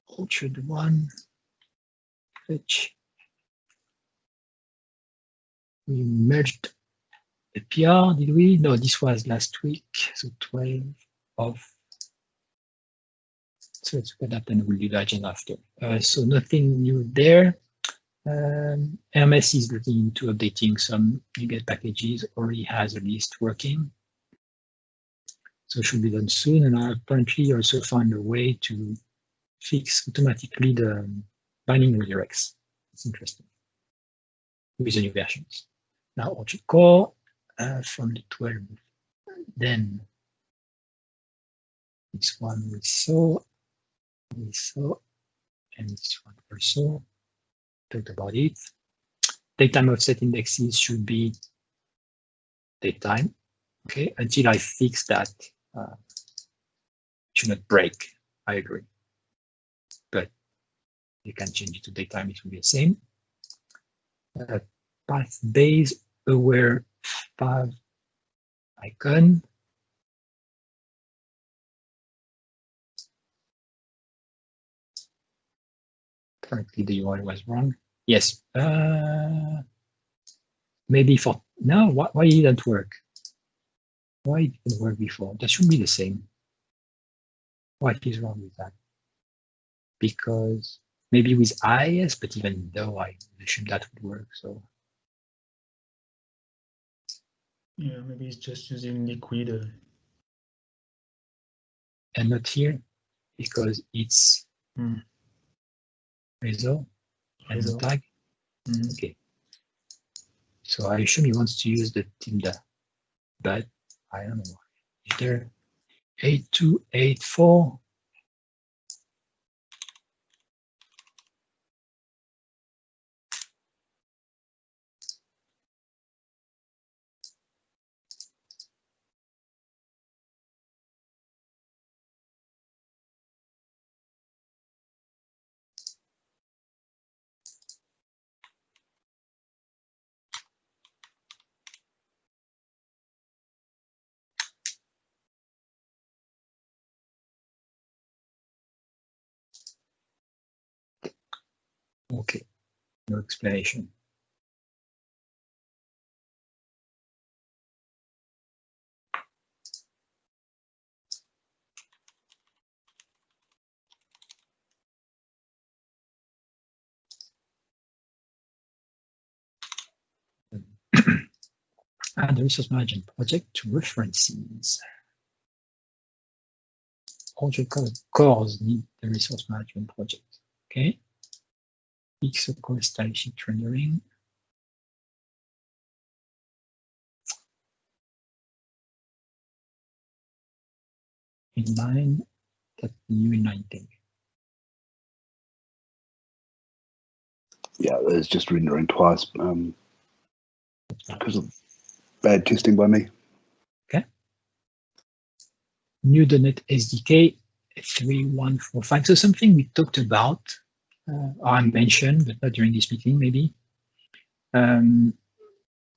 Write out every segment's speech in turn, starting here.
orchard one, fetch. We merged the PR, did we? No, this was last week, so 12 of. So let's look at that and we'll do the agenda after. So nothing new there. Hermes is looking into updating some NuGet packages, already has a list working. So it should be done soon. And I apparently also found a way to fix automatically the binding redirects. It's interesting with the new versions. Now Orchard Core from the 12, then this one we saw, and this one also. Talked about it. DateTimeOffset indexes should be datetime. Okay, until I fix that, should not break. I agree, but you can change it to datetime. It will be the same. PathBase aware fav icon. Currently the UI was wrong. Yes. Maybe for now. Why it didn't work? Why it didn't work before? That should be the same. What is wrong with that? Because maybe with IS, but even though I assume that would work. So yeah, maybe it's just using liquid. And not here because it's Reso and tag. Okay. So I assume he wants to use the tilde, but I don't know. Is there 8284? Okay, no explanation. Add the resource management project to references. Project cores need the resource management project. Okay. YesSql stylesheet rendering. Inline, that new inline thing. Yeah, it's just rendering twice because of bad testing by me. Okay. New .NET SDK 3145. So something we talked about, or I mentioned, but not during this meeting, maybe.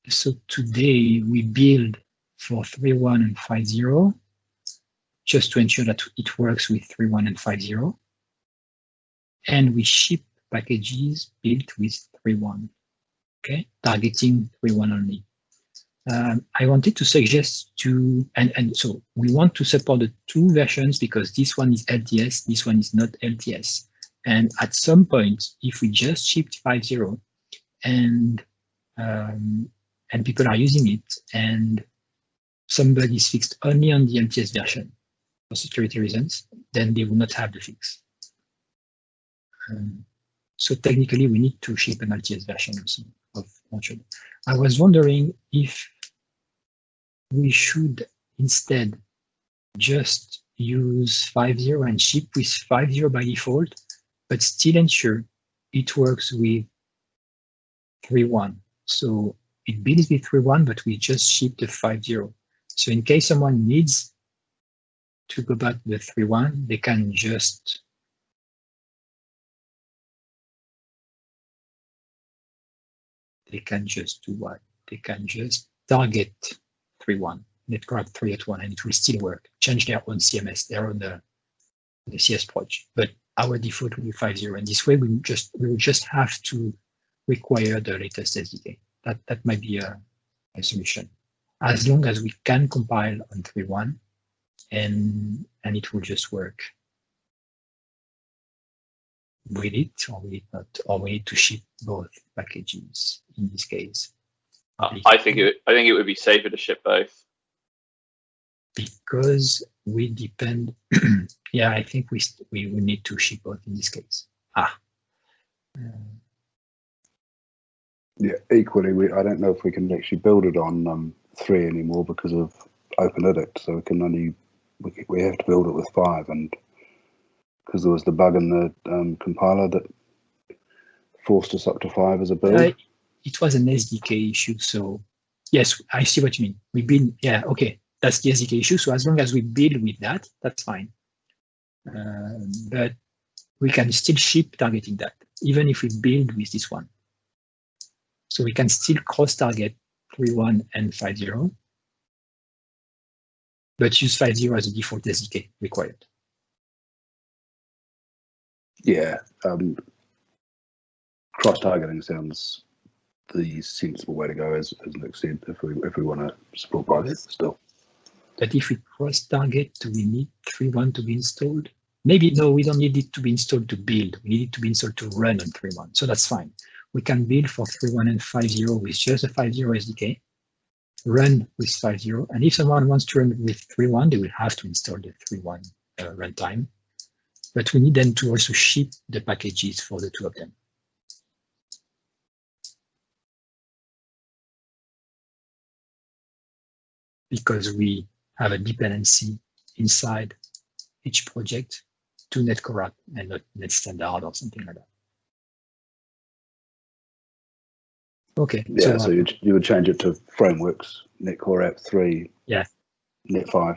So today we build for 3.1 and 5.0, just to ensure that it works with 3.1 and 5.0. And we ship packages built with 3.1, okay, targeting 3.1 only. I wanted to suggest and so we want to support the two versions because this one is LTS, this one is not LTS. And at some point, if we just shipped 5.0 and people are using it and some bug is fixed only on the LTS version for security reasons, then they will not have the fix. So technically, we need to ship an LTS version also of Orchard. I was wondering if we should instead just use 5.0 and ship with 5.0 by default, but still ensure it works with 3.1. So it builds with 3.1, but we just ship the 5.0. So in case someone needs to go back to the 3.1, they can just do what? They can just target 3.1, net grab 3.1, and it will still work. Change their own CMS, their own the CS project. But our default will be 5.0, and this way we will just have to require the latest SDK. That might be a solution, as long as we can compile on 3.1, and it will just work. Will it or will it not? Or we need to ship both packages in this case? I think it would be safer to ship both. Because we depend. Yeah, I think we will need to ship both in this case. Yeah, equally, I don't know if we can actually build it on 3 anymore because of OpenEdit. So we can only we have to build it with 5, and because there was the bug in the compiler that forced us up to 5 as a build. It was an SDK issue, so yes, I see what you mean. We build, yeah, okay, that's the SDK issue. So as long as we build with that, that's fine. But we can still ship targeting that, even if we build with this one. So we can still cross-target 3.1 and 5.0, but use 5.0 as a default SDK required. Yeah, cross-targeting sounds the sensible way to go, as Nick said, if we want to support both still. But if we cross-target, do we need 3.1 to be installed? Maybe no, we don't need it to be installed to build. We need it to be installed to run on 3.1. So that's fine. We can build for 3.1 and 5.0 with just a 5.0 SDK, run with 5.0. And if someone wants to run with 3.1, they will have to install the 3.1 runtime. But we need them to also ship the packages for the two of them. Because we have a dependency inside each project to netcore and not net standard or something like that. Okay. Yeah, so you would change it to frameworks, netcore app 3, yeah, net 5.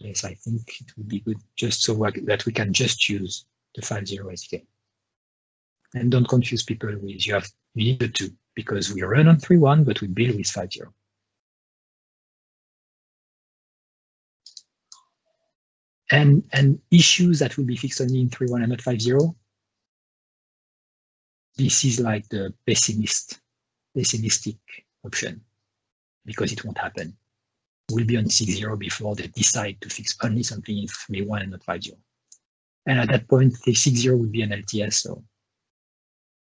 Yes, I think it would be good just so that we can just use the 5.0 SDK. And don't confuse people with you need the 2, because we run on 3.1, but we build with 5.0. And issues that will be fixed only in 3.1 and not 5.0. This is like the pessimistic option, because it won't happen. We'll be on 6.0 before they decide to fix only something in 3.1 and not 5.0. And at that point, the 6.0 will be an LTS, so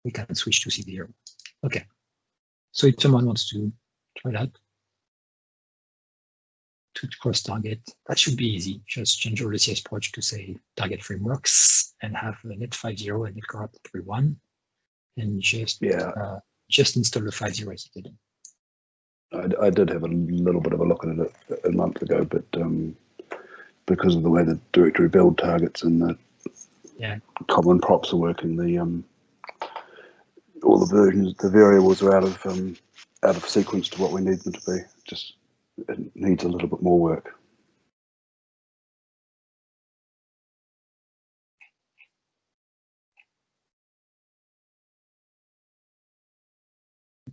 we can switch to 6.0. Okay. So if someone wants to try that, to cross-target, that should be easy. Just change your CS project to say target frameworks and have a net 5.0 and net corrupt 3.1, and just install the 5.0 SDK. I did have a little bit of a look at it a month ago, but because of the way the directory build targets and the common props are working, all the versions, the variables are out of sequence to what we need them to be. Just it needs a little bit more work.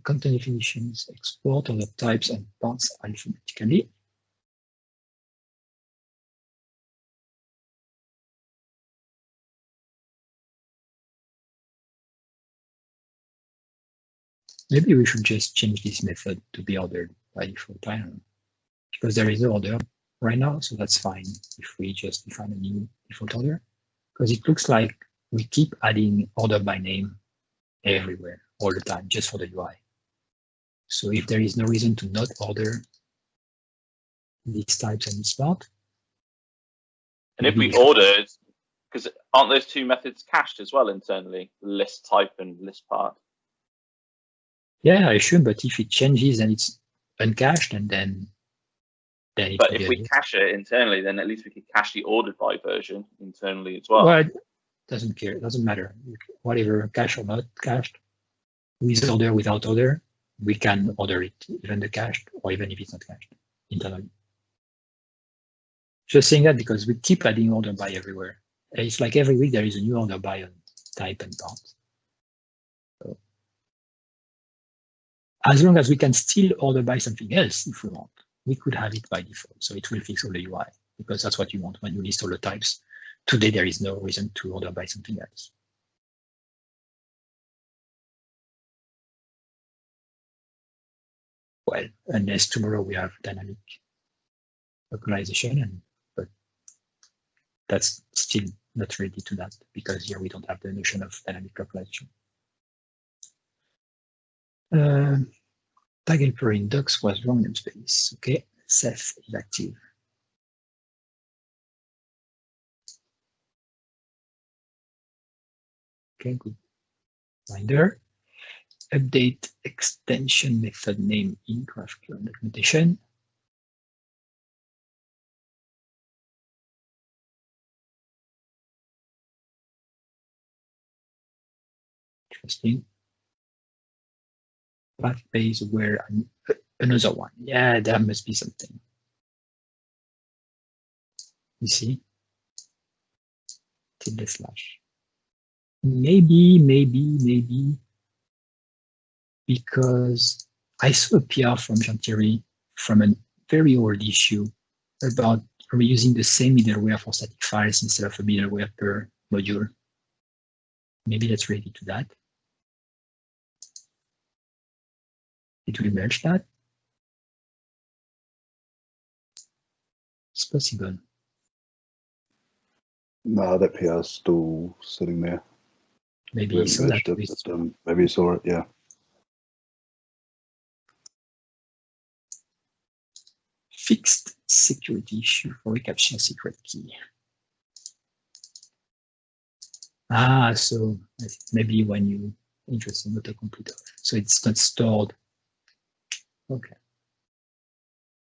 Content definitions, export all the types and parts alphabetically. Maybe we should just change this method to be ordered by default. I don't know, because there is no order right now, so that's fine if we just define a new default order, because it looks like we keep adding order by name everywhere all the time just for the UI. So if there is no reason to not order these types and this part. And if we ordered, because aren't those two methods cached as well internally, list type and list part? Yeah, I should, but if it changes and it's uncached, and then it. But if we cache it internally, then at least we could cache the ordered by version internally as well. Well, it doesn't care. It doesn't matter. Whatever, cache or not cached, with order, without order, we can order it, even the cached, or even if it's not cached internally. Just saying that because we keep adding order by everywhere. It's like every week there is a new order by on type and part. So, as long as we can still order by something else if we want, we could have it by default. So it will fix all the UI, because that's what you want when you list all the types. today there is no reason to order by something else. Well, unless tomorrow we have dynamic localization, but that's still not related to that because here we don't have the notion of dynamic localization. TagHelper in docs was wrong namespace. Okay, Ceph is active. Okay, good. Reminder. Update extension method name in GraphQL documentation. Interesting. PathBase where another one. Yeah, there must be something. You see? Tilde slash. Maybe. Because I saw a PR from Jean-Thierry from a very old issue about reusing the same middleware for static files instead of a middleware per module. Maybe that's related to that. Did we merge that? It's possible. No, that PR is still sitting there. Maybe you saw that. But, maybe you saw it, yeah. Fixed security issue for ReCaptcha SecretKey. So maybe when you interested in autocomplete, so it's not stored. Okay.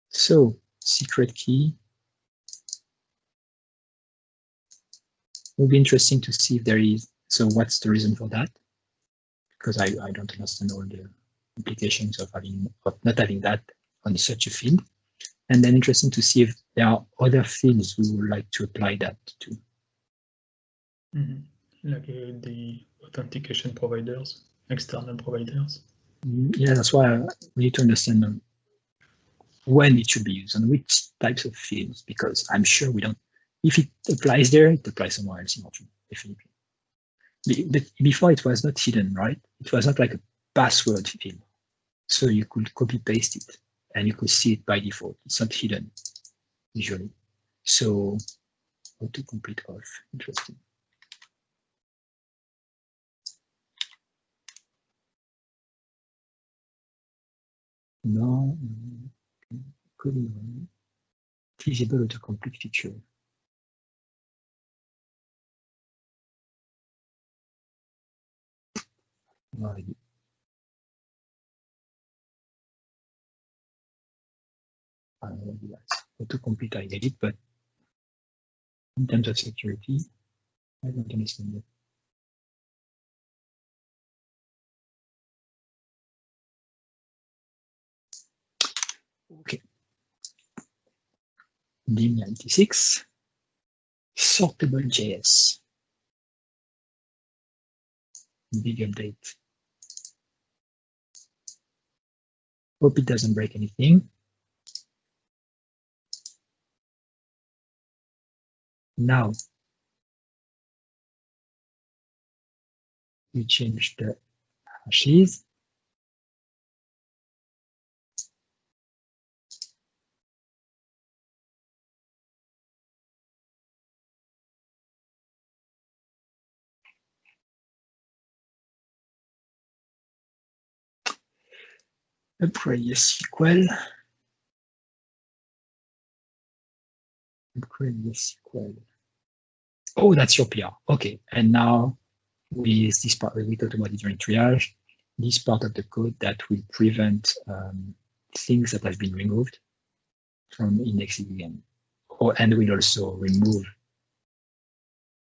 So SecretKey will be interesting to see if there is. So what's the reason for that? Because I don't understand all the implications of not having that on such a field. And then interesting to see if there are other fields we would like to apply that to. Mm-hmm. Like the authentication providers, external providers. Yeah, that's why we need to understand when it should be used and which types of fields, because I'm sure we don't, if it applies there, it applies somewhere else in Orchard, definitely. But before it was not hidden, right? It was not like a password field. So you could copy paste it and you could see it by default. It's not hidden usually. So autocomplete off, interesting. No, feasible autocomplete feature. No idea. Autocomplete, I get it, but in terms of security, I don't understand it. Okay. D96, Sortablejs. Big update. Hope it doesn't break anything. Now, we change the hashes. Upgrade YesSql. Upgrade YesSql. Oh, that's your PR. Okay, and now with this part, we talked about it during triage, this part of the code that will prevent things that have been removed from indexing again. And will also remove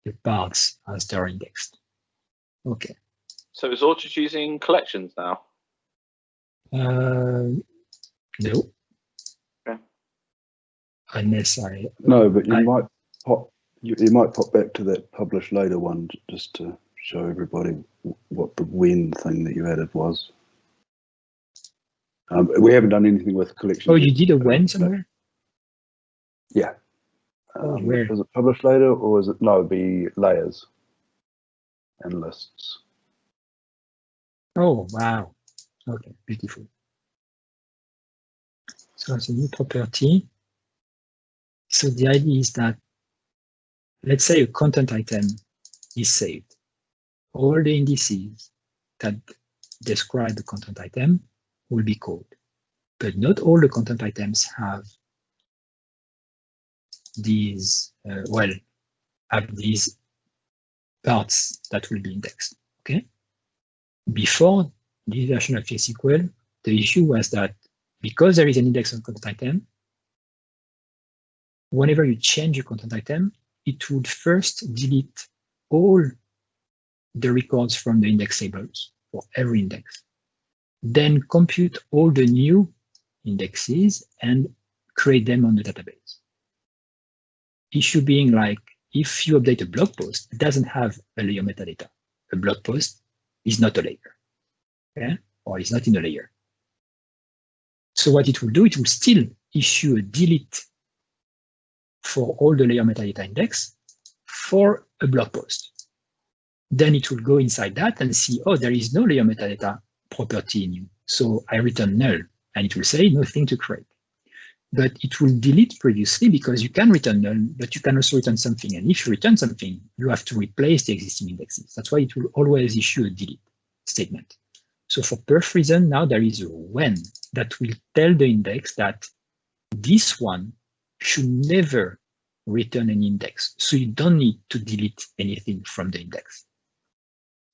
the parts as they're indexed. Okay. So is Orchard using collections now? No. Okay. Unless No, but you might pop. You might pop back to that PublishLater one just to show everybody what the when thing that you added was. We haven't done anything with collections. Oh, you did a when somewhere? Yeah. Where? Is it PublishLater or is it, no, it'd be layers and lists. Oh, wow. Okay, beautiful. So it's a new property. So the idea is that, let's say a content item is saved. All the indices that describe the content item will be called, but not all the content items have these, have these parts that will be indexed, okay? Before this version of YesSql, the issue was that because there is an index on content item, whenever you change a content item, it would first delete all the records from the index tables for every index, then compute all the new indexes and create them on the database. Issue being like, if you update a blog post, it doesn't have a layer metadata. A blog post is not a layer, okay? Or it's not in a layer. So what it will do, it will still issue a delete for all the layer metadata index for a blog post. Then it will go inside that and see, oh, there is no layer metadata property in you. So I return null, and it will say nothing to create. But it will delete previously because you can return null, but you can also return something. And if you return something, you have to replace the existing indexes. That's why it will always issue a delete statement. So for perf reason, now there is a when that will tell the index that this one should never return an index. So you don't need to delete anything from the index.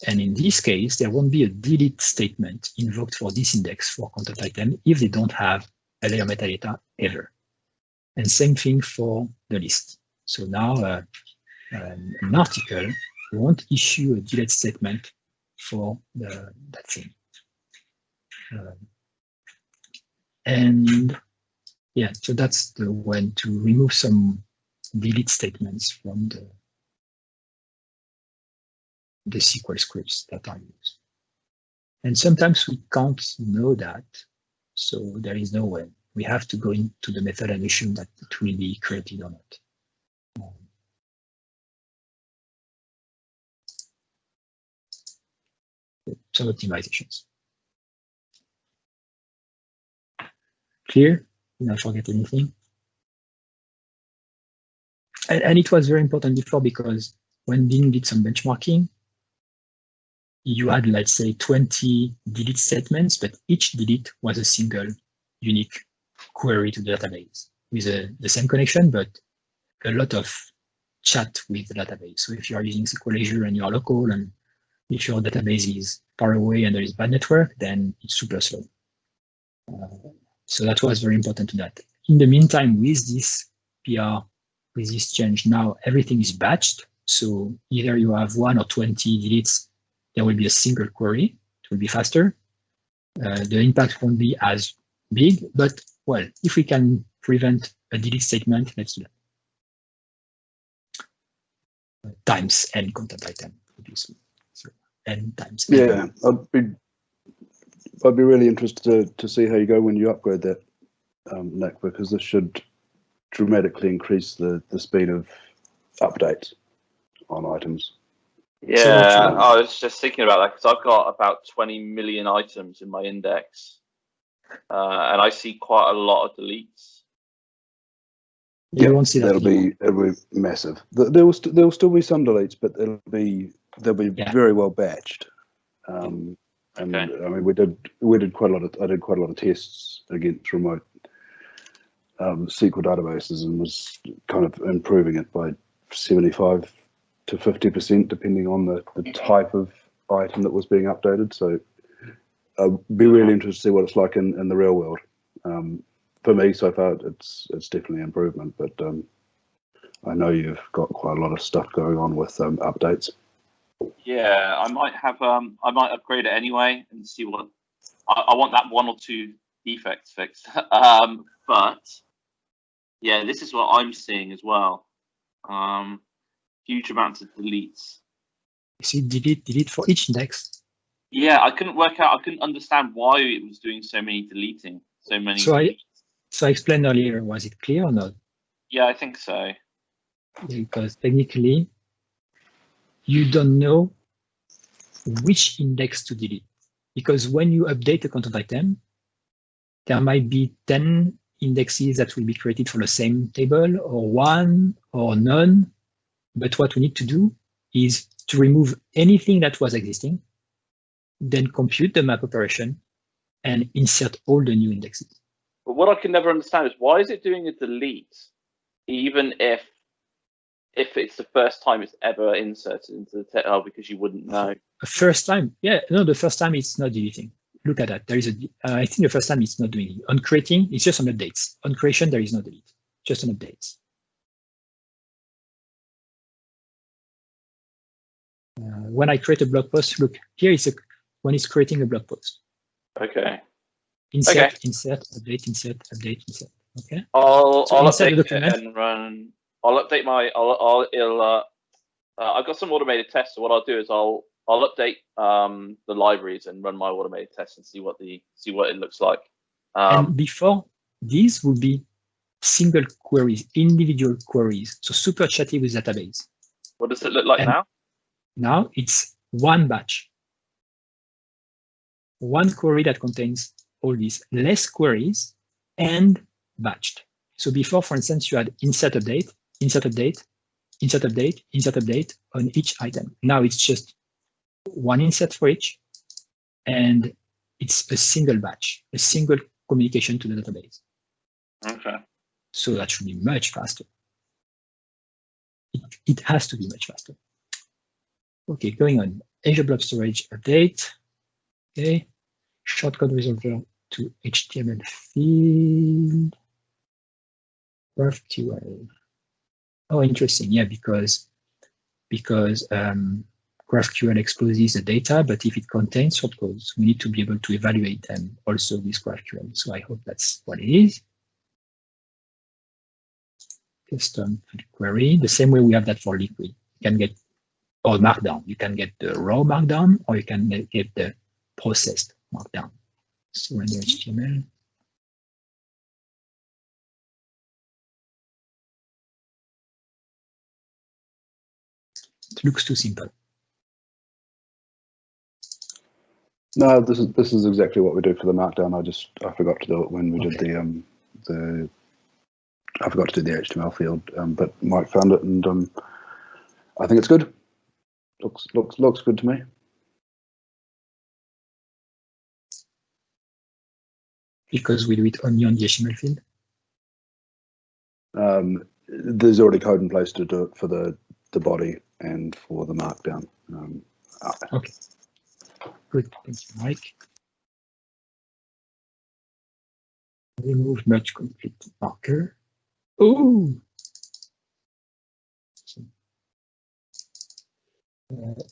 And in this case, there won't be a delete statement invoked for this index for content item if they don't have a layer metadata ever. And same thing for the list. So now an article won't issue a delete statement for that thing. And yeah, so that's the when to remove some delete statements from the SQL scripts that are used. And sometimes we can't know that, so there is no way. We have to go into the method and assume that it will be created or not. Some optimizations. Clear? Did I forget anything? And it was very important before because when Bing did some benchmarking, you had, let's say, 20 delete statements, but each delete was a single unique query to the database with the same connection, but a lot of chat with the database. So if you are using SQL Azure and you are local, and if your database is far away and there is bad network, then it's super slow. So that was very important to that. In the meantime, with this PR, with this change, now everything is batched. So either you have 1 or 20 deletes, there will be a single query. It will be faster. The impact won't be as big, but well, if we can prevent a delete statement, let's do that. Times n content item, obviously. So n times n. Yeah, I'd be really interested to see how you go when you upgrade that, Nick, because this should dramatically increase the speed of updates on items. Yeah, I was just thinking about that because I've got about 20 million items in my index, and I see quite a lot of deletes. You won't see that. It'll be massive. There will still be some deletes, but they'll be very well batched. And I mean, we did quite a lot of. I did quite a lot of tests against remote SQL databases and was kind of improving it by 75 to 50%, depending on the type of item that was being updated. So I'd be really interested to see what it's like in the real world. For me, so far, it's definitely improvement, but I know you've got quite a lot of stuff going on with updates. Yeah, I might upgrade it anyway and see what I want. That 1 or 2 defects fixed. But yeah, this is what I'm seeing as well. Huge amounts of deletes. You see delete for each index. Yeah, I couldn't understand why it was doing so many deleting, so many. So I explained earlier, was it clear or not? Yeah, I think so. because technically you don't know which index to delete. Because when you update a content item, there might be 10 indexes that will be created for the same table, or 1 or none. But what we need to do is to remove anything that was existing, then compute the map operation and insert all the new indexes. But what I can never understand is why is it doing a delete, even if it's the first time it's ever inserted into the TagHelper, because you wouldn't know. The first time, yeah, no, the first time it's not deleting. Look at that. There is I think the first time it's not doing it. On creating, it's just on updates. On creation, there is no delete, just on updates. When I create a blog post, look, here is when it's creating a blog post. Okay. Insert, okay. Insert, update, insert, update, insert. Okay. I'll update the document and run. I'll update my. I've got some automated tests. So what I'll do is I'll update the libraries and run my automated tests and see what it looks like. And before, these would be single queries, individual queries. So super chatty with database. What does it look like now? Now it's one batch. One query that contains all these, less queries and batched. So before, for instance, you had insert update, insert update, insert update, insert update on each item. Now it's just one insert for each, and it's a single batch, a single communication to the database. Okay. So that should be much faster. It has to be much faster. Okay, going on. Azure Blob Storage update. Okay, shortcode resolver to HTMLField. GraphQL. Oh, interesting. Yeah, because GraphQL exposes the data, but if it contains shortcodes, we need to be able to evaluate them also with GraphQL. So I hope that's what it is. Custom query, the same way we have that for Liquid. You can get, or Markdown. You can get the raw Markdown, or you can get the processed Markdown. So render HTML. It looks too simple. No, this is exactly what we do for the Markdown. I forgot to do it when we did I forgot to do the HTML field, but Mike found it, and I think it's good. Looks good to me. Because we do it only on the HTML field. There's already code in place to do it for the body and for the Markdown. Okay. Good, thank you, Mike. Remove merge complete marker. Oh,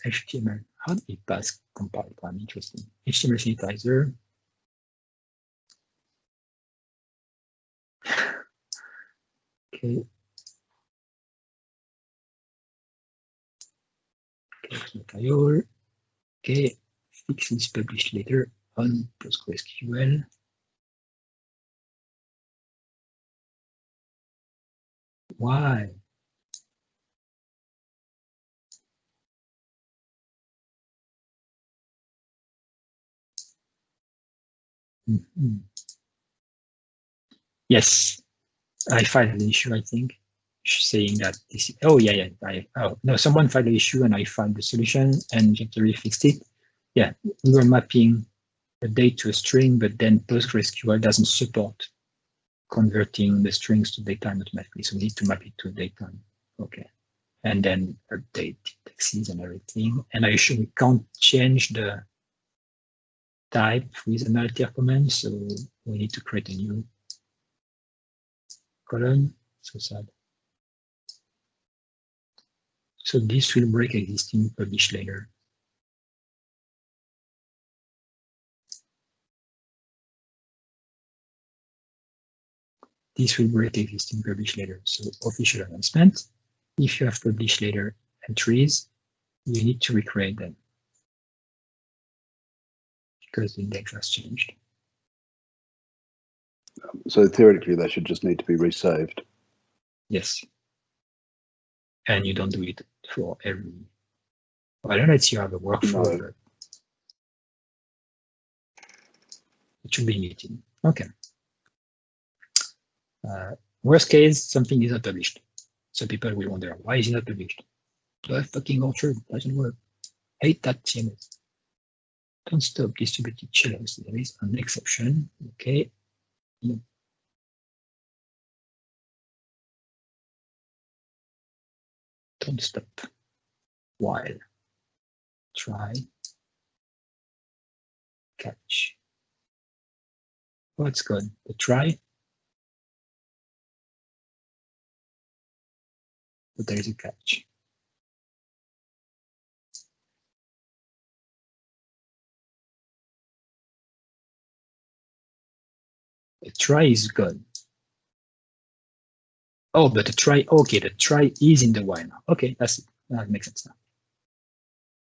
HTML. How did it pass compile time? Interesting. HtmlSanitizer. Okay. Okay. Fix this PublishLater on PostgreSQL. Why? Mm-hmm. Yes, I filed an issue, I think, saying that this. Oh yeah. No, someone filed an issue and I found the solution and gently fixed it. Yeah, we were mapping a date to a string, but then PostgreSQL doesn't support converting the strings to datetime automatically. So we need to map it to datetime. Okay. And then update indexes and everything. And I assume we can't change the type with an alter command. So we need to create a new column. So sad. So this will break existing PublishLater. This will break existing PublishLater. So official announcement. If you have PublishLater entries, you need to recreate them because the index has changed. So theoretically, they should just need to be resaved. Yes. and you don't do it for every. Well, let's see how the workflow. No. It should be meeting. Okay. Worst case, something is not published. So people will wonder, why is it not published? The fucking author doesn't work. Hate that CMS. Don't stop distributed shell host. There is an exception. Okay. No. Don't stop. While. Try. Catch. What's good? The try. But there is a catch. The try is good. Oh, but the try, okay, the try is in the while now. Okay, that makes sense now.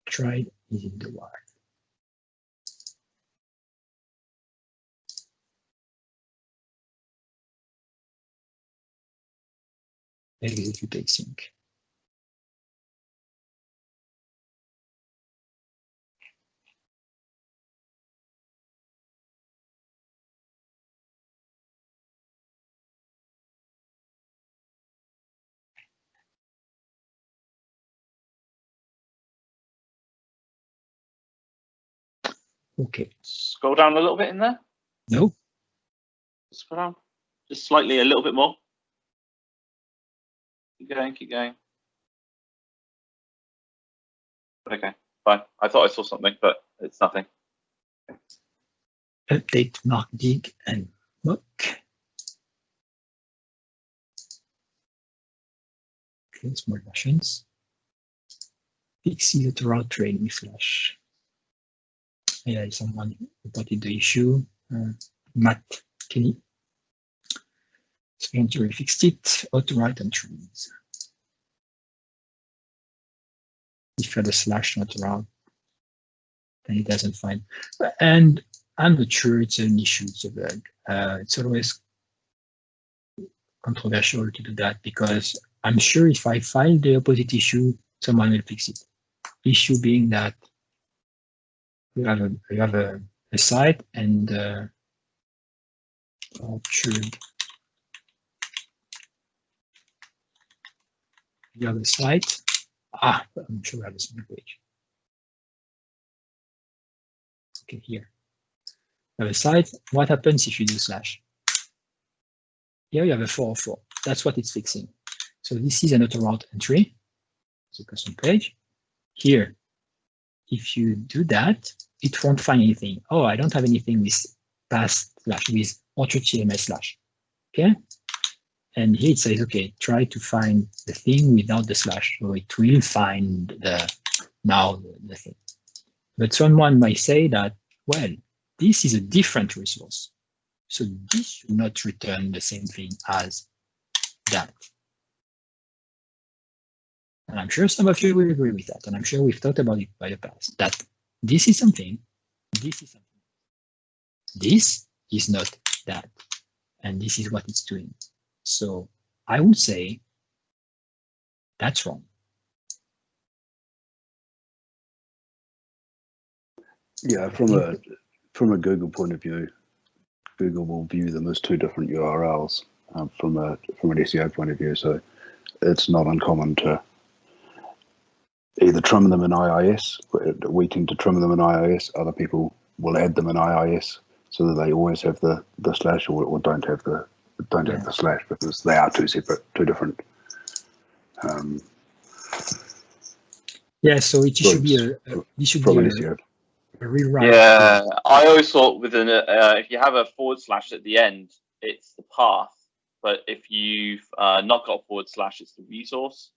Try is in the while. Execute async. Okay. Scroll down a little bit in there. No. Scroll down. Just slightly, a little bit more. Keep going, keep going. Okay, fine. I thought I saw something, but it's nothing. Update Markdig and Moq. Okay, small versions. Fixes autoroute training flash. Yeah, someone reported the issue. Matt Kenny. So we fixed it. Autoroute entries. If you had a slash not around, then it doesn't find. And I'm not sure it's an issue, it's a bug. It's always controversial to do that because I'm sure if I file the opposite issue, someone will fix it. Issue being that you have a site and should you have a site. I'm sure I have a single page. Okay, here. You have a site. What happens if you do slash? Here you have a 404. That's what it's fixing. So this is an autoroute entry. It's a custom page. Here, if you do that, it won't find anything. Oh, I don't have anything with pass slash with auto-TMS slash. Okay. And here it says, okay, try to find the thing without the slash. So it will find the thing. But someone might say that, well, this is a different resource. So this should not return the same thing as that. And I'm sure some of you will agree with that. And I'm sure we've talked about it by the past, that this is something, this is something. This is not that. And this is what it's doing. So I would say that's wrong. Yeah, from a Google point of view, Google will view them as two different URLs from an SEO point of view. So it's not uncommon to either trim them in IIS. We tend to trim them in IIS. Other people will add them in IIS so that they always have the slash or don't have the have the slash because they are two different. Yeah, so it should be a rewrite. Yeah, I always thought with an if you have a / at the end, it's the path. But if you've not got a /, it's the resource.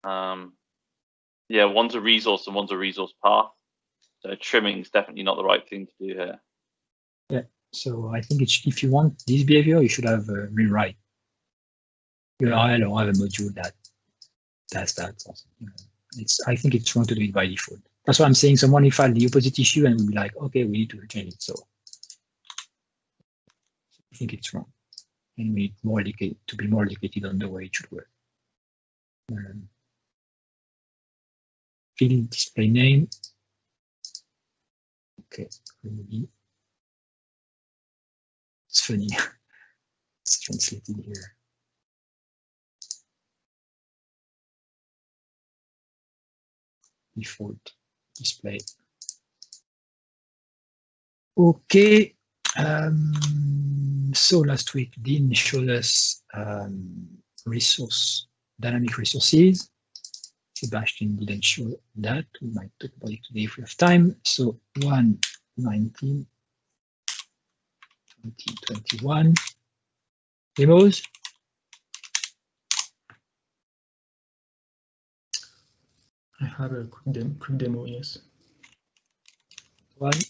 Yeah, one's a resource and one's a resource path. So trimming is definitely not the right thing to do here. Yeah, so I think if you want this behavior, you should have a rewrite URL or have a module that does that. I think it's wrong to do it by default. That's why I'm saying someone will file the opposite issue and will be like, okay, we need to change it. So I think it's wrong. And we need to be more educated on the way it should work. Field display name. Okay, maybe it's funny. It's translated here. Default display. Okay. So last week, Dean showed us dynamic resources. Sebastian didn't show that. We might talk about it today if we have time. So 1.19, 2021 demos. I have a quick demo, yes. One.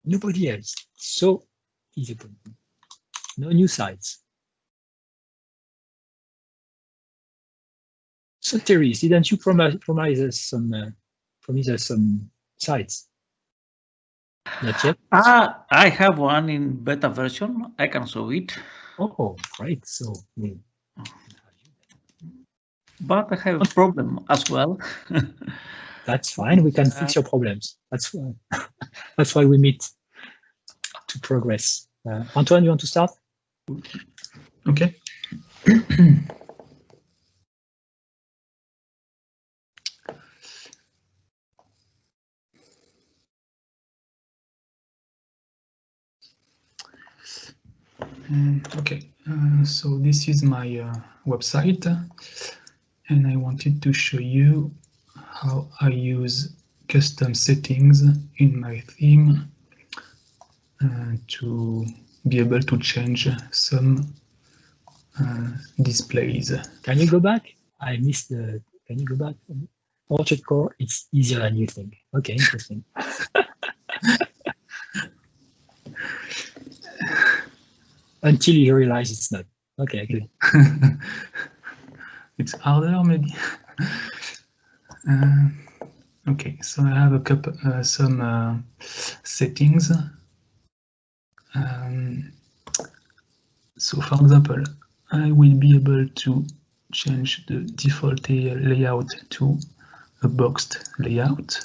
Nobody else. So easy. No new sites. So Terry, didn't you promise us some sites? Not yet. I have one in beta version. I can show it. Oh, great. So, but I have a problem as well. That's fine. We can fix your problems. That's why we meet to progress. Antoine, you want to start? Okay. Okay, so this is my website, and I wanted to show you how I use custom settings in my theme to be able to change some displays. Can you go back? I missed the. Can you go back? Orchard Core, it's easier than you think. Okay, interesting. Until you realize it's not. Okay, good. It's harder, maybe. Okay, so I have a couple some settings. So, for example, I will be able to change the default layout to a boxed layout.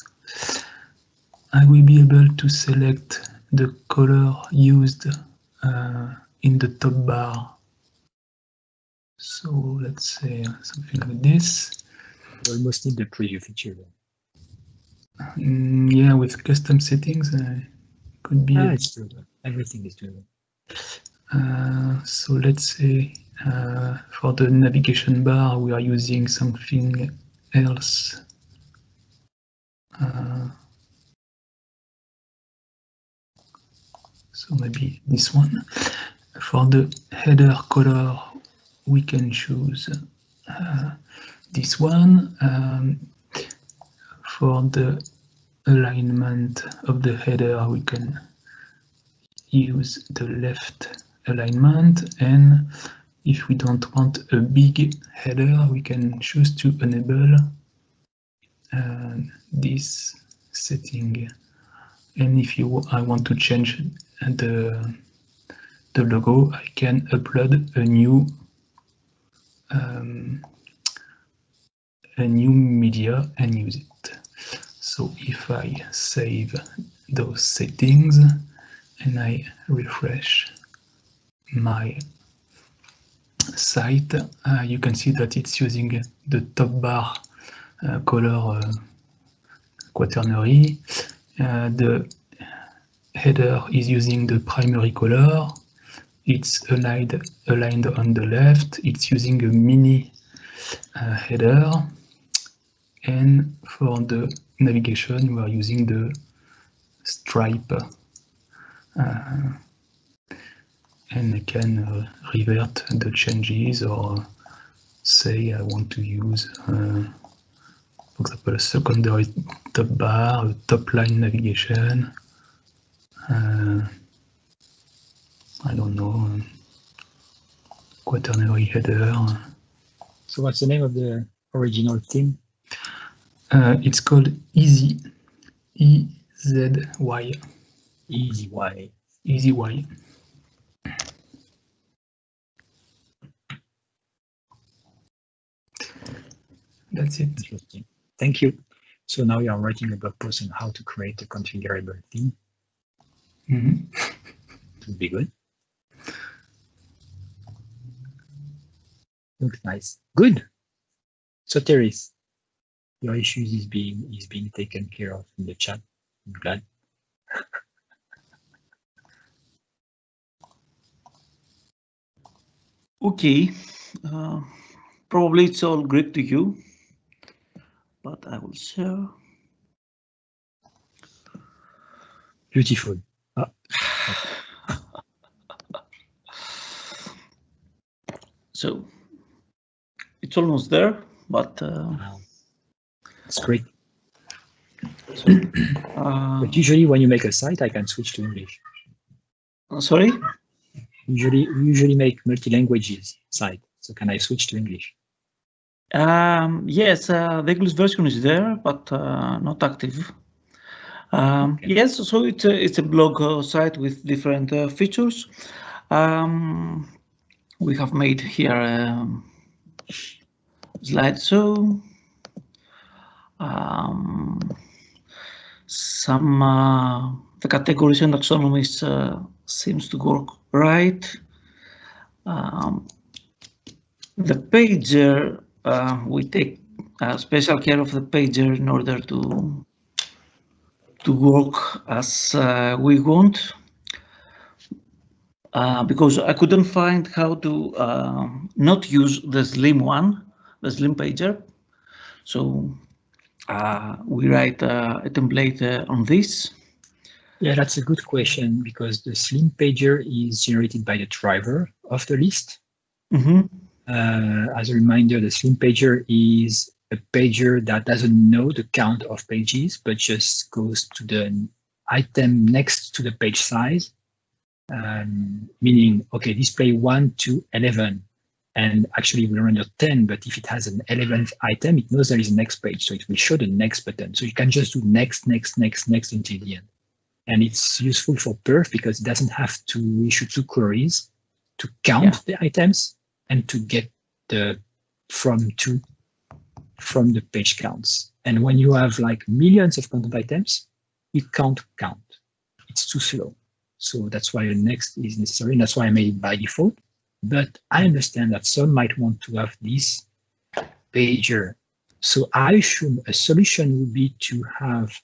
I will be able to select the color used in the top bar. So let's say something like this. You almost need the preview feature. Yeah, with custom settings, could be. It's doable. Everything is doable. So let's say for the navigation bar, we are using something else. So maybe this one. For the header color, we can choose this one. For the alignment of the header, we can use the left alignment, and if we don't want a big header, we can choose to enable this setting. And if I want to change the logo, I can upload a new media and use it. So if I save those settings and I refresh my site, you can see that it's using the top bar color quaternary. The header is using the primary color. It's aligned on the left. It's using a mini header. And for the navigation, we are using the stripe. And I can revert the changes, or say I want to use, for example, a secondary top bar, a top line navigation. I don't know, quaternary header. So what's the name of the original theme? It's called Easy, E-Z-Y. EasyY. EasyY. That's it. Interesting. Thank you. So now you are writing a blog post on how to create a configurable theme. Mm-hmm. It would be good. Looks nice. Good. So Teres, your issues is being taken care of in the chat. I'm glad. Okay. Probably it's all great to you, but I will share. Beautiful. So it's almost there, but it's great. So, but usually when you make a site, I can switch to English. Sorry? We usually make multi-languages site. So can I switch to English? Yes, the English version is there, but not active. Okay. Yes, so it's a blog site with different features. We have made here a slideshow. The categories and taxonomies seems to work right. The pager, we take special care of the pager in order to work as we want, because I couldn't find how to not use the slim one, the slim pager. So we write a template on this. Yeah, that's a good question, because the slim pager is generated by the driver of the list. Mm-hmm. As a reminder, the slim pager is a pager that doesn't know the count of pages, but just goes to the item next to the page size, meaning, okay, display 1 to 11. And actually we render 10, but if it has an 11th item, it knows there is a next page, so it will show the next button. So you can just do next, next, next, next until the end. And it's useful for perf because it doesn't have to issue 2 queries to count the items and to get the from the page counts. And when you have like millions of content items, it can't count. It's too slow. So that's why a next is necessary. And that's why I made it by default. But I understand that some might want to have this pager. So I assume a solution would be to have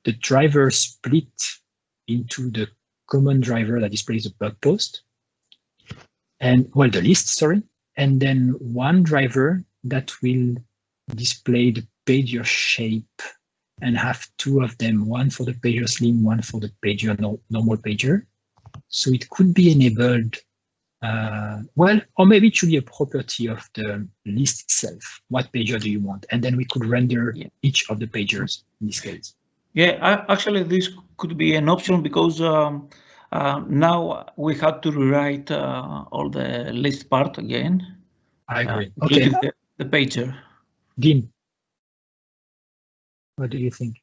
the driver split into the common driver that displays the blog post, and well, the list, sorry, and then one driver that will display the pager shape and have 2 of them, one for the pager slim, one for the pager normal pager. So it could be enabled, well, or maybe it should be a property of the list itself. What pager do you want? And then we could render each of the pagers in this case. Yeah, actually, this could be an option because now we had to rewrite all the list part again. I agree. Okay. The pager. Dean, what do you think?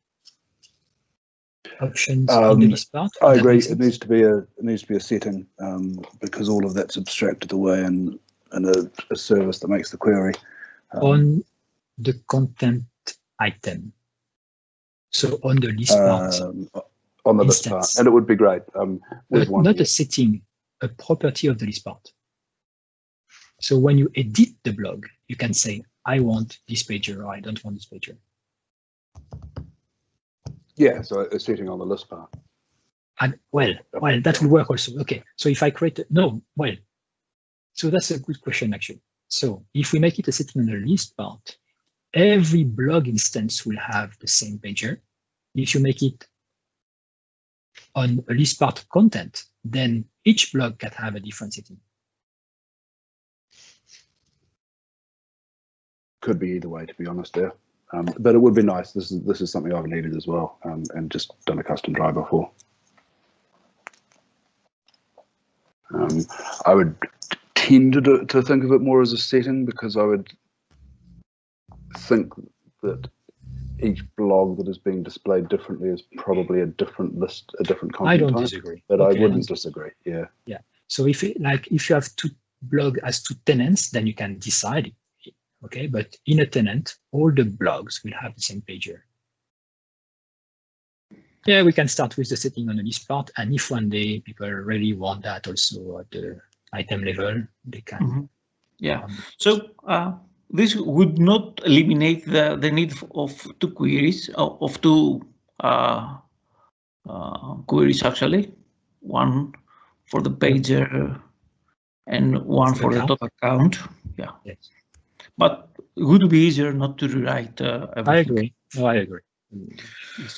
Options in the list part? I agree. It needs to be a setting because all of that's abstracted away in a service that makes the query. On the content item. So on the list part. On the list part, and it would be great. Not a setting, a property of the list part. So when you edit the blog, you can say, I want this pager, or I don't want this pager. Yeah, so a setting on the list part. And well, that will work also. Okay, so if I create so that's a good question actually. So if we make it a setting on the list part, every blog instance will have the same pager. If you make it on a list part content, then each blog can have a different setting. Could be either way, to be honest there. But it would be nice. This is something I've needed as well, and just done a custom driver for. I would tend to think of it more as a setting because I would think that each blog that is being displayed differently is probably a different list, a different content I don't type, disagree. but Okay, I wouldn't disagree. Yeah. Yeah. So if you have 2 blog as 2 tenants, then you can decide Okay, but in a tenant, all the blogs will have the same pager. Yeah, we can start with the setting on the list part, and if one day people really want that also at the item level, they can. Mm-hmm. Yeah. So this would not eliminate the need of two queries, of two queries actually, one for the pager and one for the total count. Yeah. Yes. But it would be easier not to rewrite everything. I agree. No, I agree.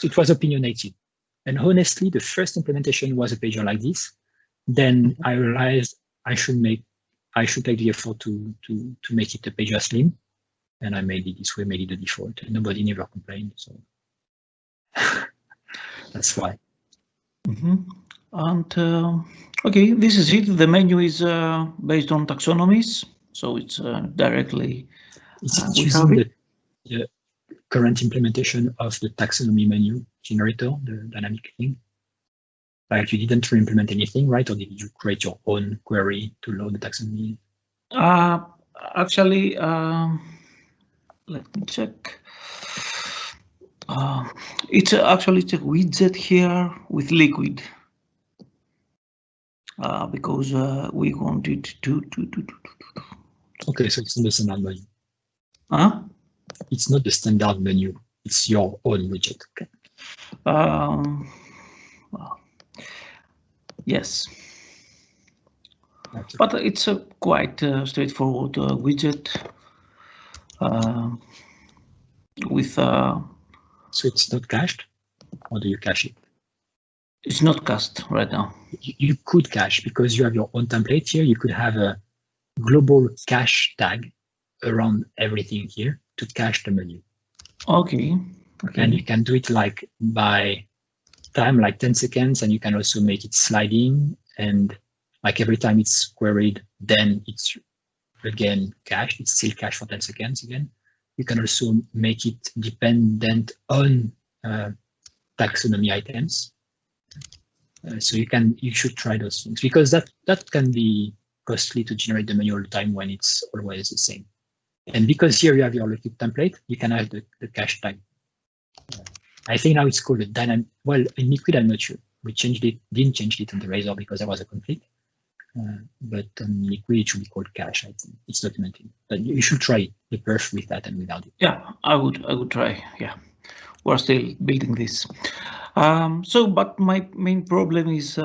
It was opinionated. And honestly, the first implementation was a pager like this. Then I realized I should take the effort to make it a pager slim. And I made it this way, made it the default. And nobody never complained. So that's why. Mm-hmm. And okay, this is it. The menu is based on taxonomies. So it's directly. It's using the current implementation of the taxonomy menu generator, the dynamic thing. Like you didn't re-implement anything, right? Or did you create your own query to load the taxonomy? Actually, let me check. It's actually a widget here with liquid. Because we wanted to. Okay, so it's not the standard menu. Huh? It's not the standard menu. It's your own widget. Okay. Well, yes. Okay. But it's a quite straightforward widget with. So it's not cached, or do you cache it? It's not cached right now. You could cache because you have your own template here. You could have a global cache tag around everything here to cache the menu. Okay. And you can do it like by time, like 10 seconds, and you can also make it sliding, and like every time it's queried, then it's again cached. It's still cached for 10 seconds again. You can also make it dependent on taxonomy items. So you should try those things because that can be costly to generate the menu all the time when it's always the same. And because here you have your liquid template, you can have the cache tag. I think now it's called a dynamic. Well, in Liquid, I'm not sure. We changed it, didn't change it in the Razor because there was a conflict. But in Liquid, it should be called cache. I think it's documented. But you should try the perf with that and without it. Yeah, I would try. Yeah, we're still building this. But my main problem is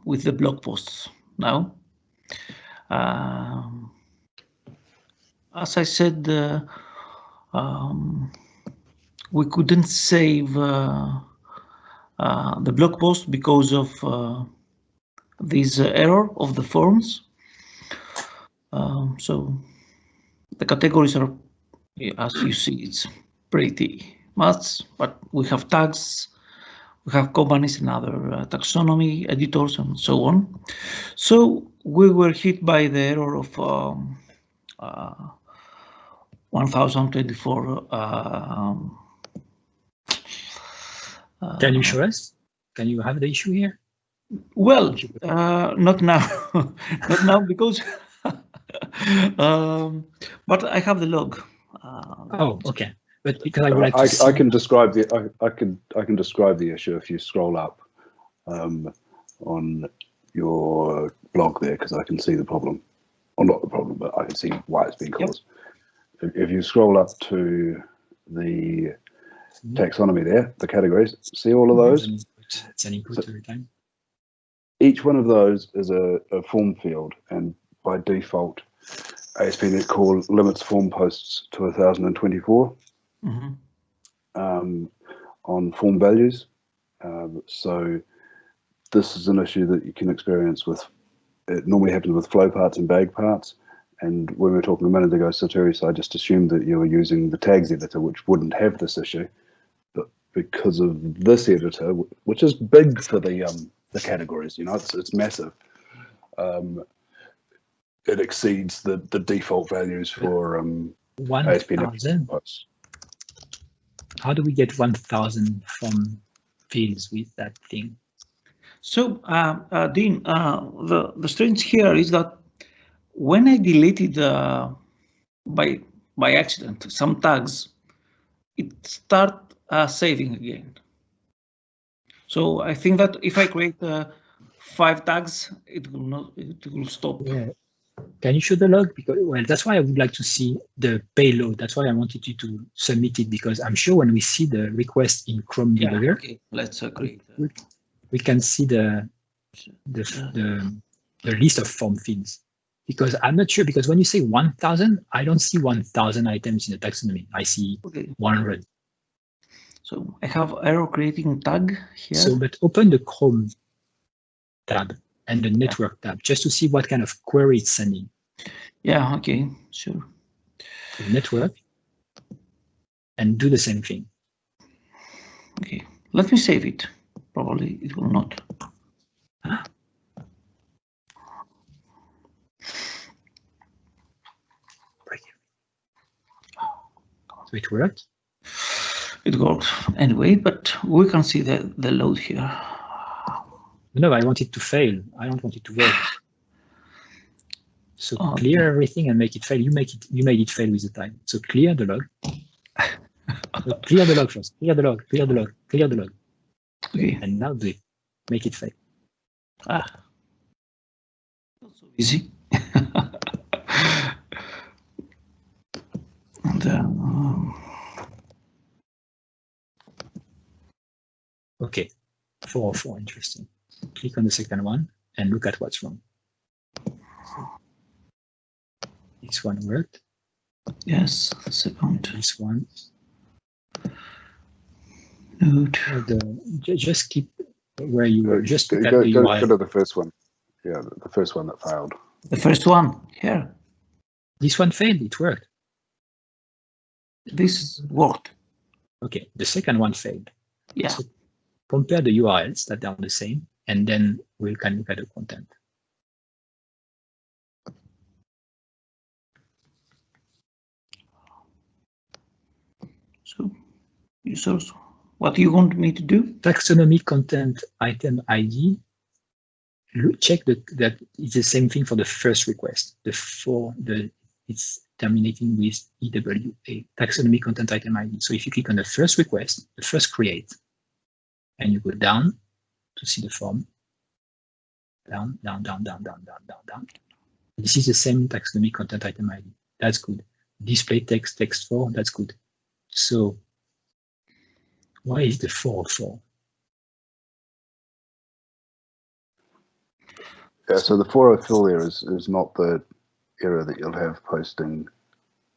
with the blog posts now. As I said, we couldn't save the blog post because of this error of the forms. So the categories are, as you see, it's pretty much, but we have tags, we have companies and other taxonomy editors and so on. So we were hit by the error of 1024. Can you show us? Can you have the issue here? Well, not now, not now because. But I have the log. Oh, okay. But because I would like to I can describe the I can describe the issue if you scroll up on your blog there, because I can see the problem, or not the problem, but I can see why it's being caused. Yep. If you scroll up to the taxonomy there, the categories, see all of those. It's an input every time. Each one of those is a form field, and by default, ASP.NET Core limits form posts to 1024 on form values. So this is an issue that you can experience with, it normally happens with flow parts and bag parts. And when we were talking a minute ago, Satoru, I just assumed that you were using the tags editor, which wouldn't have this issue. But because of this editor, which is big for the categories, you know, it's massive. It exceeds the default values for 1,000. How do we get 1,000 form fields with that thing? So, Dean, the strange here is that when I deleted by by accident some tags, it start saving again. So I think that if I create 5 tags, it will not. It will stop. Yeah. Can you show the log? Because well, that's why I would like to see the payload. That's why I wanted you to submit it, because I'm sure when we see the request in Chrome debugger, Okay, let's create. We can see the list of form fields. Because I'm not sure, because when you say 1,000, I don't see 1,000 items in the taxonomy. I see 100. So I have error creating tag here. So, but open the Chrome tab and the network tab just to see what kind of query it's sending. Yeah, okay, sure. The network, and do the same thing. Okay, let me save it. Probably it will not. Huh? So it worked? It worked anyway, but we can see the load here. No, I want it to fail. I don't want it to work. So clear everything and make it fail. You made it fail with the time. So clear the log. So clear the log first. Clear the log. Clear the log. Clear the log. Okay. And now do it. Make it fail. Not so easy. And, okay. 404. Interesting. Click on the second one and look at what's wrong. So this one worked. Yes, second. This one. Node. Just keep where you were. Just go to the first one. Yeah, the first one that failed. The first one here. This one failed. It worked. This worked. Okay. The second one failed. Yeah. So compare the URLs that are the same, and then we can look at the content. So, users, what do you want me to do? Taxonomy content item ID. Check that it's the same thing for the first request. It's terminating with EWA, taxonomy content item ID. So if you click on the first request, the first create, and you go down to see the form, down. This is the same taxonomy content item ID. That's good. Display text 4, that's good. So why is the 404? Yeah, so the 404 error is not the error that you'll have posting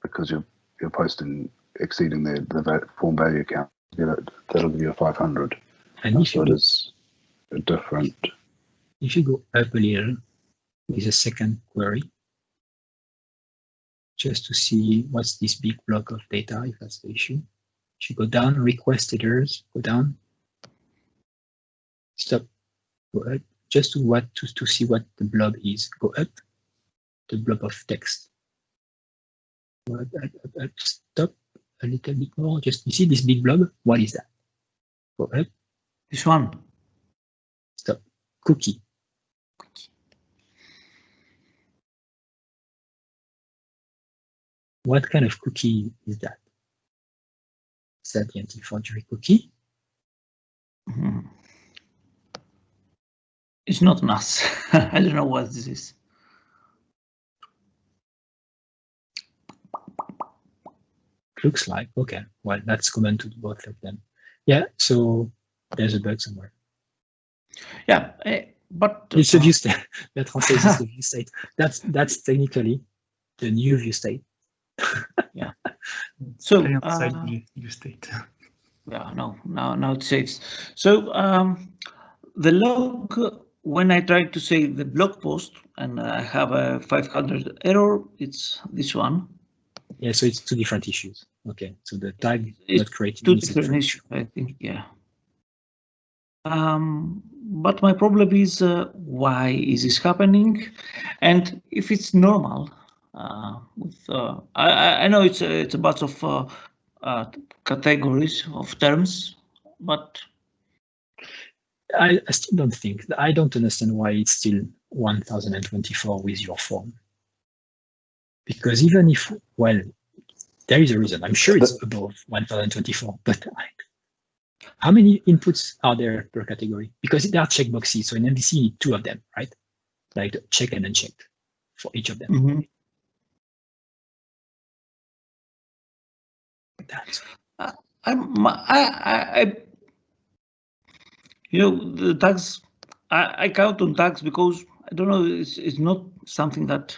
because you're posting exceeding the form value count. That'll give you a 500. And if so it is a different. If you go up a little with a second query, just to see what's this big block of data, if that's the issue. If you go down, request headers, go down, stop, go up, just to see what the blob is. Go up, the blob of text. Go up, stop a little bit more. Just you see this big blob. What is that? Go up. This one. Stop. Cookie. What kind of cookie is that? Is that the anti-forgery cookie? Mm-hmm. It's not NAS. I don't know what this is. Looks like, okay. Well, that's common to both of them. Yeah, so there's a bug somewhere. Yeah, but it's a view state. That translates as the view state. That's technically the new view state. Yeah. So outside view state. Yeah, now it saves. So the log, when I try to say the blog post and I have a 500 error, it's this one. Yeah, so it's two different issues. Okay, so the tag is not created. Two different issues, I think. Yeah. But my problem is why is this happening, and if it's normal. I know it's a bunch of categories of terms, but I still don't think. I don't understand why it's still 1024 with your form. Because even if, well, There is a reason. I'm sure it's above 1024, but how many inputs are there per category? Because there are checkboxes. So in MVC, you need 2 of them, right? Like check and unchecked for each of them. Mm-hmm. That's you know, the tags, I count on tags because I don't know, it's not something that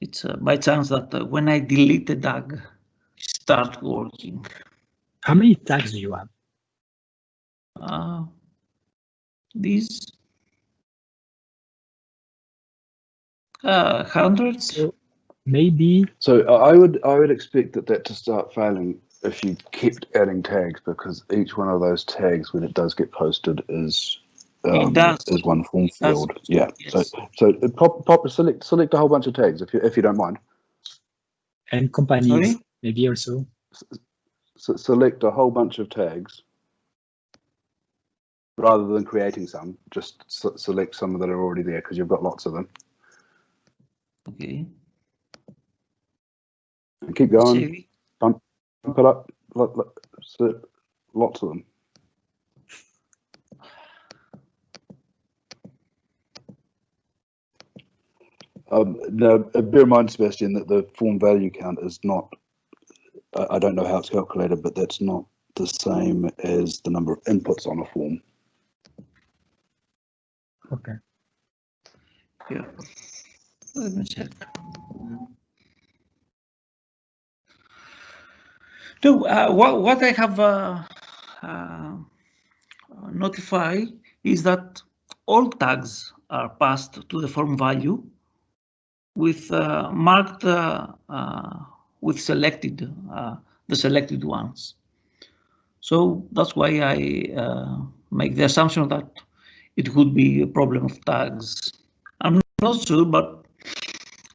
it's by chance that when I delete the tag, it starts working. How many tags do you have? These hundreds. So maybe. So I would expect that to start failing if you kept adding tags, because each one of those tags, when it does get posted, is one form field. Yeah. Yes. So select a whole bunch of tags if you don't mind. And companies maybe also. Select a whole bunch of tags rather than creating some. Just select some that are already there because you've got lots of them. Okay. And keep going. Pump it up. Lots of them. Now, bear in mind, Sebastian, that the form value count is not, I don't know how it's calculated, but that's not the same as the number of inputs on a form. Okay. Yeah. Let me check. So what I have notified is that all tags are passed to the form value with marked with selected the selected ones. So that's why I make the assumption that it could be a problem of tags. I'm not sure, but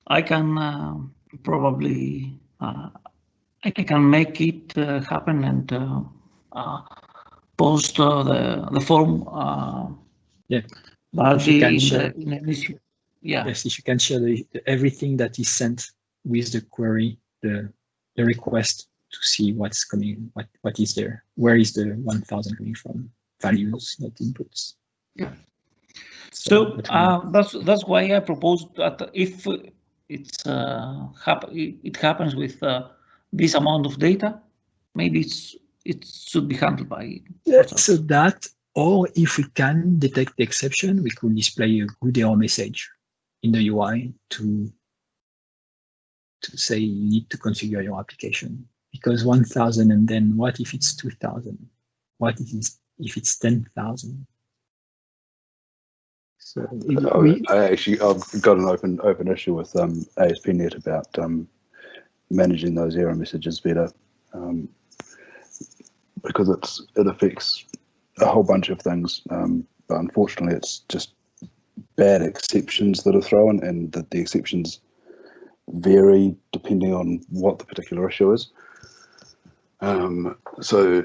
I can probably I can make it happen and post the form. Yeah. But in an issue. Yeah. Yes, if you can share everything that is sent with the query, the request to see what's coming, what is there, where is the 1000 coming from, values, not inputs. Yeah. So that's why I proposed that if it's it happens with this amount of data, maybe it should be handled by. Yeah. So that, or if we can detect the exception, we could display a good error message in the UI to say you need to configure your application, because 1000, and then what if it's 2000? What if it's 10,000? So I've got an open issue with ASP.NET about managing those error messages better, because it affects a whole bunch of things, but unfortunately it's just bad exceptions that are thrown, and that the exceptions vary depending on what the particular issue is. So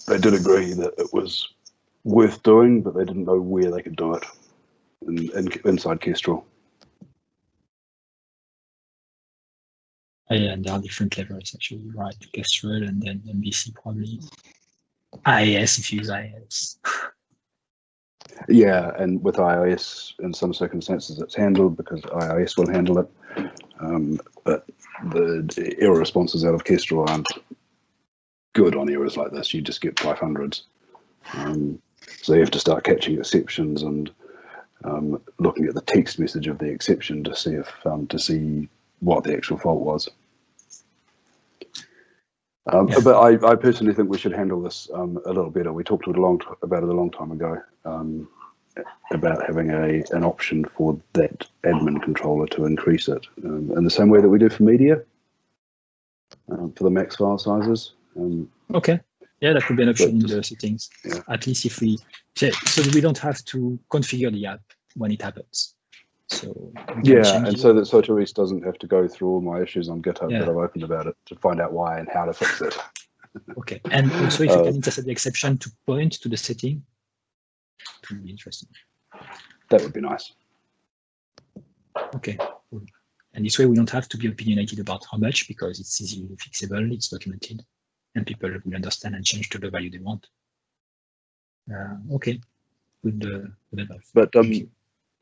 they did agree that it was worth doing, but they didn't know where they could do it inside Kestrel. Yeah, and there are different levels actually, right? Kestrel and then MVC probably. IIS if you use IIS. Yeah, and with IIS, in some circumstances, it's handled because IIS will handle it. But the error responses out of Kestrel aren't good on errors like this. You just get 500s. So you have to start catching exceptions and looking at the text message of the exception to see if to see what the actual fault was. But I personally think we should handle this a little better. We talked about it a long time ago, about having an option for that admin controller to increase it in the same way that we do for media, for the max file sizes. Okay, yeah, that could be an option in the settings. Yeah. At least if we, so we don't have to configure the app when it happens. So yeah, and so that Sortablejs doesn't have to go through all my issues on GitHub that I've opened about it to find out why and how to fix it. Okay, and also if you can intercept the exception to point to the setting, it would be interesting. That would be nice. Okay, cool. And this way we don't have to be opinionated about how much, because it's easily fixable, it's documented, and people will understand and change to the value they want. Okay, good advice. But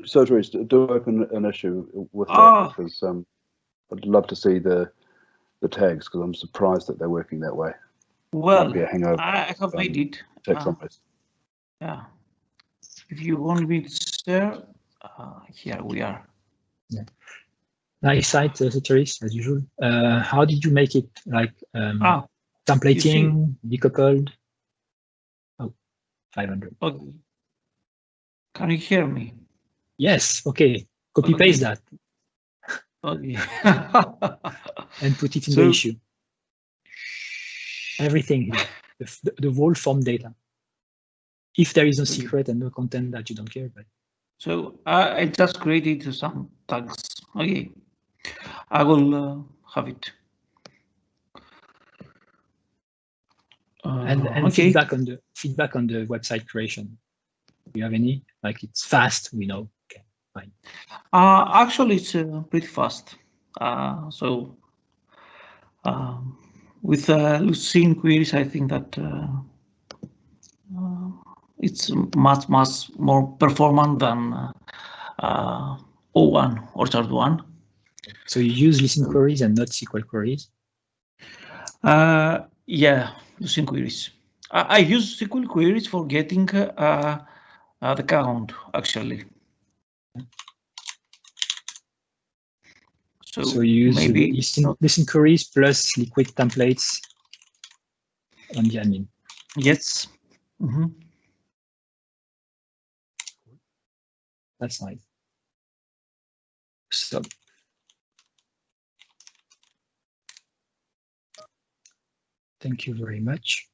surgeries do open an issue with that, because I'd love to see the tags, because I'm surprised that they're working that way. Well, be a hangover, I have made it. Yeah. If you want me to share, here we are. Yeah. Nice site, Soteris, as usual. How did you make it? Like templating, decoupled? Oh, 500. Okay. Can you hear me? Yes. Okay. Copy paste that. Okay. And put it in the issue. Everything here, the whole form data. If there is no secret and no content that you don't care about. So I just created some tags. Okay, I will have it. And okay. feedback on the website creation. Do you have any? Like, it's fast, we know. Okay, fine. Actually, it's pretty fast. With Lucene queries, I think that it's much more performant than O1 or Chart1. So you use Lucene queries and not SQL queries? Yeah, Lucene queries. I use SQL queries for getting the count, actually. So you use maybe Lucene queries plus liquid templates on the admin. Yes. Mm-hmm. That's nice. So thank you very much.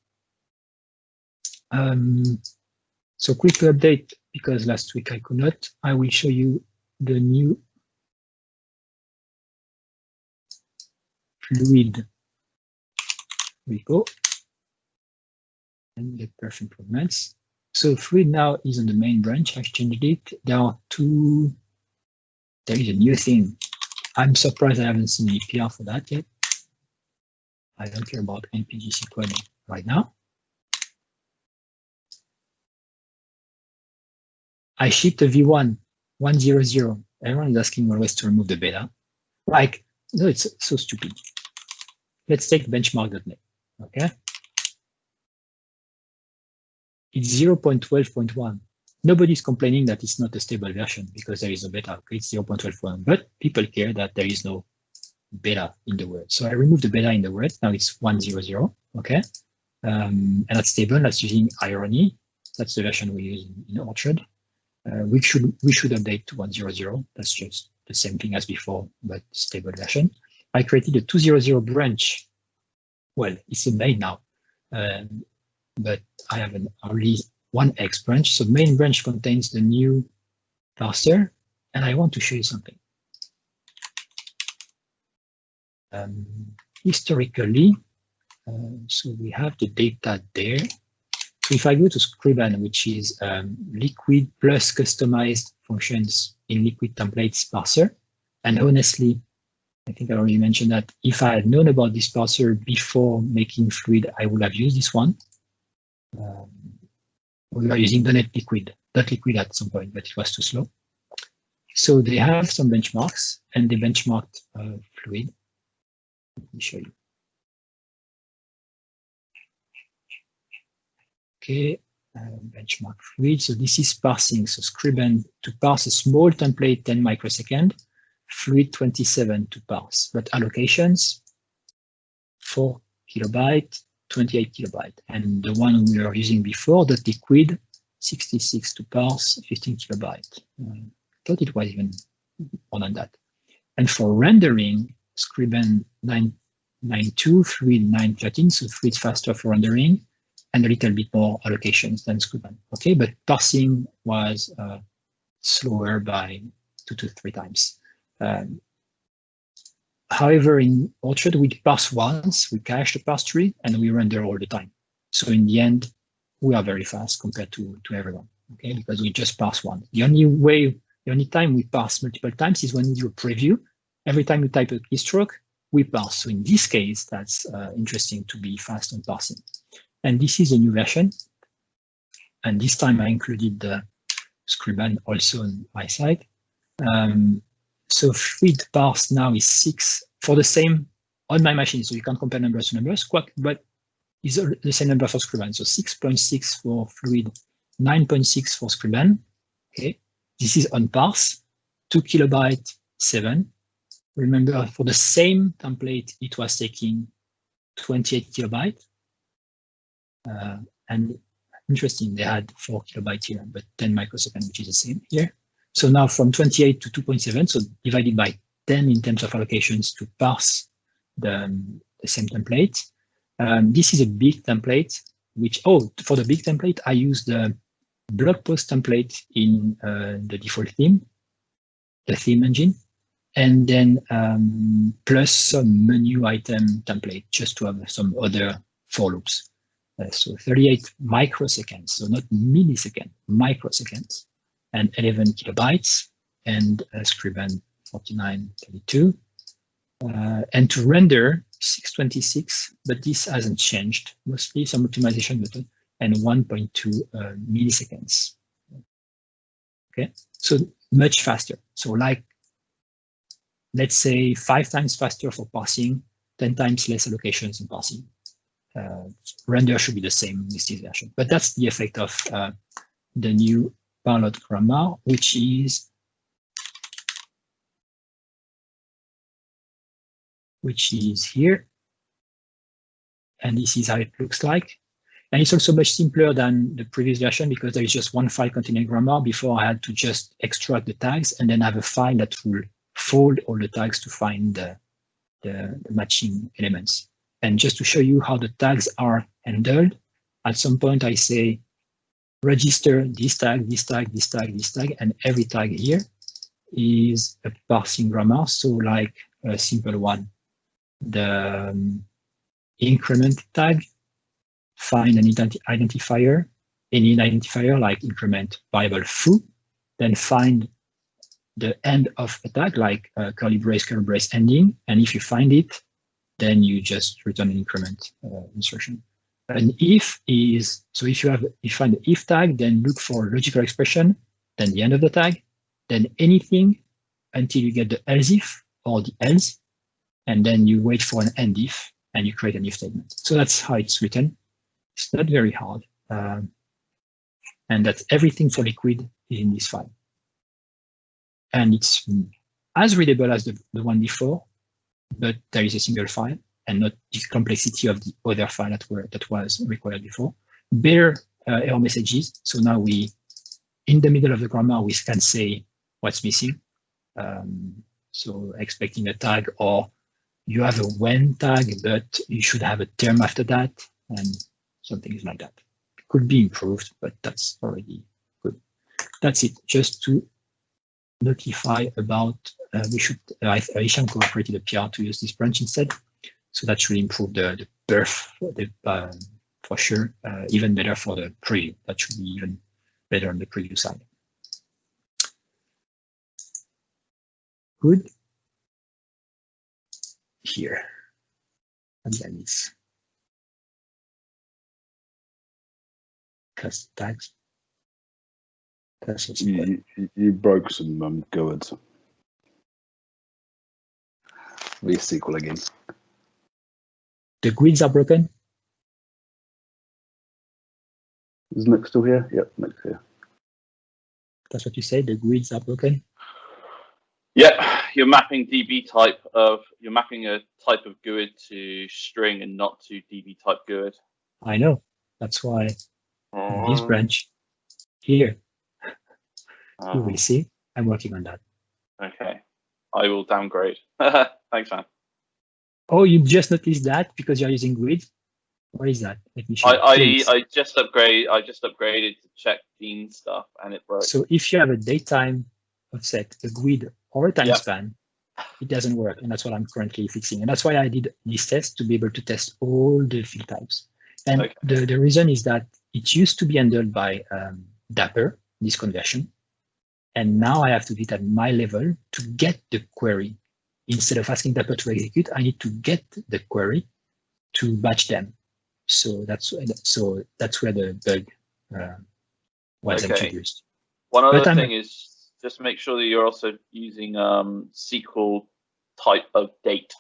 So quick update, because last week I could not. I will show you the new Fluid repo and the perf improvements. So Fluid now is on the main branch. I've changed it. There is a new thing. I'm surprised I haven't seen any PR for that yet. I don't care about NPG SQL right now. I shipped a V1 1.0.0. Everyone is asking always to remove the beta. Like, no, it's so stupid. Let's take benchmark.net, okay? It's 0.12.1. Nobody's complaining that it's not a stable version because there is a beta. Okay, it's 0.12.1, but people care that there is no beta in the word. So I removed the beta in the word. Now it's 1.0.0, okay? And that's stable. That's using Irony. That's the version we use in Orchard. We should update to 1.0.0. That's just the same thing as before, but stable version. I created a 2.0.0 branch. Well, it's a main now, but I have an early 1x branch. So main branch contains the new parser, and I want to show you something. Historically, so we have the data there. So if I go to Scriban, which is Liquid plus customized functions in Liquid templates parser, and honestly, I think I already mentioned that if I had known about this parser before making Fluid, I would have used this one. We were using .Liquid at some point, but it was too slow. So they have some benchmarks, and they benchmarked Fluid. Let me show you. Okay, benchmark Fluid. So this is parsing. So Scriban to parse a small template 10 microsecond, Fluid 27 to parse, but allocations 4 kilobyte, 28 kilobyte, and the one we were using before, the Liquid 66 to parse, 15 kilobyte. Thought it was even more than that. And for rendering, Scriban 9.9.2, Fluid 9.13, so Fluid faster for rendering, and a little bit more allocations than Scriban. Okay, but parsing was slower by 2 to 3 times. However, in Orchard, we parse once, we cache the parse tree, and we render all the time. So in the end, we are very fast compared to everyone, okay? Because we just parse once. The only time we parse multiple times is when we do a preview, every time you type a keystroke, we parse. So in this case, that's interesting to be fast on parsing. And this is a new version. And this time I included the Scriban also on my side. So Fluid parse now is 6 for the same on my machine. So you can't compare numbers to numbers, but it's the same number for Scriban. So 6.6 for Fluid, 9.6 for Scriban. Okay, this is on parse, 2 kilobyte, 7. Remember, for the same template, it was taking 28 kilobyte. And interesting, they had 4 kilobytes here, but 10 microseconds, which is the same here. So now from 28 to 2.7, so divided by 10 in terms of allocations to parse the same template. This is a big template, which, for the big template, I use the blog post template in the default theme, the theme engine, and then plus some menu item template just to have some other for loops. So 38 microseconds, so not milliseconds, microseconds, and 11 kilobytes, and Scriban 4932. And to render 626, but this hasn't changed, mostly some optimization button, and 1.2 milliseconds. Okay, so much faster. So like, let's say 5 times faster for parsing, 10 times less allocations in parsing. Render should be the same with this version, but that's the effect of the new parlot grammar, which is here, and this is how it looks like. And it's also much simpler than the previous version because there is just one file containing grammar. Before I had to just extract the tags and then have a file that will fold all the tags to find the matching elements. And just to show you how the tags are handled, at some point I say register this tag, this tag, this tag, this tag, and every tag here is a parsing grammar. So like a simple one, the increment tag, find an identifier, any identifier like increment variable foo, then find the end of a tag like curly brace ending, and if you find it, then you just return an increment instruction. An if is, so if you find the if tag, then look for logical expression, then the end of the tag, then anything until you get the else if or the else, and then you wait for an end if, and you create an if statement. So that's how it's written. It's not very hard. And that's everything for Liquid in this file. And it's as readable as the one before, but there is a single file and not the complexity of the other file that was required before. Better error messages. So now we, in the middle of the grammar, we can say what's missing. So expecting a tag, or you have a when tag, but you should have a term after that, and something like that. It could be improved, but that's already good. That's it, just to notify about, Isham cooperated a PR to use this branch instead. So that should improve the perf for sure, even better for the preview. That should be even better on the preview side. Good. Here. And then it's test tags. You broke some GUIDs. ReSql again. The GUIDs are broken? Is Nick still here? Yep, Nick's here. That's what you say, the GUIDs are broken? Yeah, you're mapping you're mapping a type of GUID to string and not to DB type GUID. I know. That's why in this branch here, you will see. I'm working on that. Okay, I will downgrade. Thanks, man. Oh, you just noticed that because you're using GUID? What is that? Let me show you. I just upgraded to check Dean stuff and it broke. So if you have a datetime offset, a GUID or a time span, it doesn't work, and that's what I'm currently fixing. And that's why I did this test, to be able to test all the field types. And the reason is that it used to be handled by Dapper, this conversion. And now I have to do it at my level to get the query. instead of asking Dapper to execute, I need to get the query to batch them. So that's where the bug was introduced. One other thing is just make sure that you're also using SQL type of date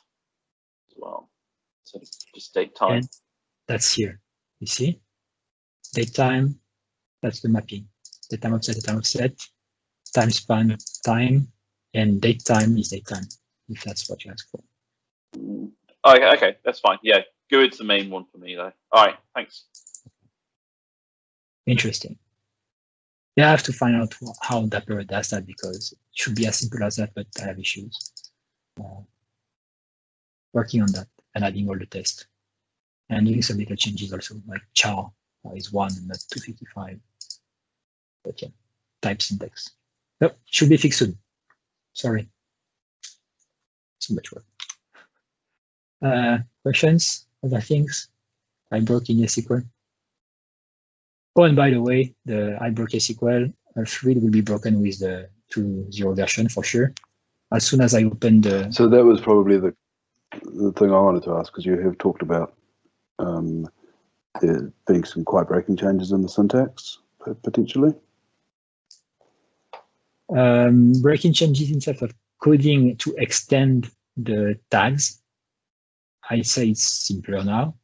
as well. So just date time. And that's here. You see, date time. That's the mapping. DateTimeOffset, time span time, and date time is date time, if that's what you ask for. Okay, that's fine. Yeah, GUID's the main one for me though. All right, thanks. Interesting. Yeah, I have to find out how Dapper does that because it should be as simple as that, but I have issues. Working on that and adding all the tests and doing some little changes also, like char is 1 and not 255. But yeah, type syntax. No, should be fixed soon. Sorry. So much work. Questions? Other things? I broke in YesSql. Oh, and by the way, I broke YesSql. Thread will be broken with the 2.0 version for sure. As soon as I open the. So that was probably the thing I wanted to ask, because you have talked about there being some quite breaking changes in the syntax potentially. Breaking changes in terms of coding to extend the tags. I say it's simpler now.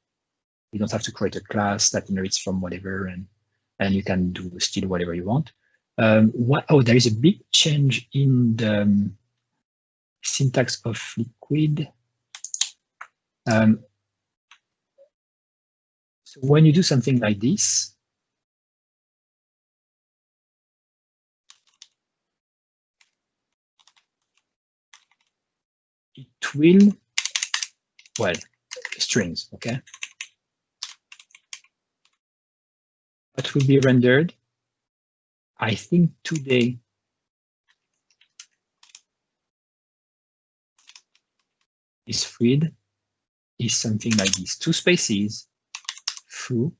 You don't have to create a class that inherits from whatever, and you can do still whatever you want. There is a big change in the syntax of Liquid. So when you do something like this, it will, well, strings, okay? What will be rendered, I think today, is Thread is something like this, 2 spaces through.